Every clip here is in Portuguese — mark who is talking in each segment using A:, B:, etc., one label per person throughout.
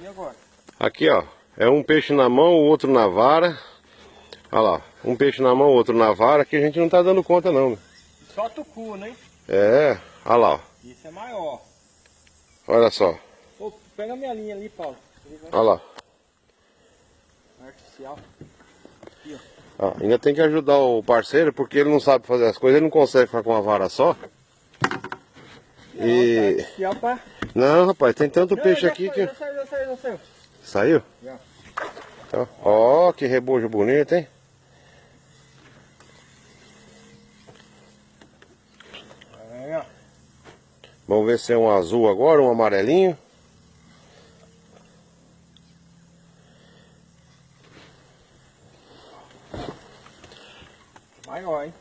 A: E agora?
B: Aqui, ó. É um peixe na mão, o outro na vara. Olha lá. Um peixe na mão, o outro na vara. Que a gente não tá dando conta, não.
A: Só tucu, né?
B: É. Olha lá, ó.
A: Isso é maior.
B: Olha só.
A: Ô, pega a minha linha ali, Paulo.
B: Olha lá.
A: Artificial. Aqui,
B: Ah, ainda tem que ajudar o parceiro, porque ele não sabe fazer as coisas, ele não consegue ficar com uma vara só.
A: ó.
B: E...
A: Tá artificial pra...
B: Não, rapaz, tem tanto
A: Não,
B: peixe
A: já
B: aqui
A: foi,
B: que...
A: Já saiu.
B: Saiu?
A: Já.
B: Então, ó, que rebojo bonito, hein?
A: Aí, ó.
B: Vamos ver se é um azul agora, um amarelinho.
A: Maior, hein?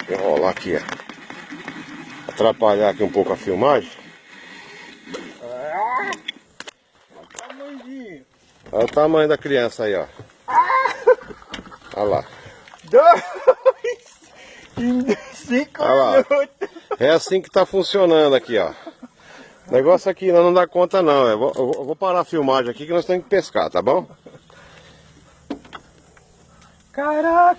B: Vou enrolar aqui, ó. Atrapalhar aqui um pouco a filmagem.
A: Olha o tamanhozinho.
B: Olha o tamanho da criança aí, ó. Olha lá.
A: 2 em 5
B: Olha lá.
A: minutos.
B: É assim que tá funcionando aqui, ó. O negócio aqui não dá conta não. Eu vou parar a filmagem aqui que nós temos que pescar, tá bom?
A: Caraca.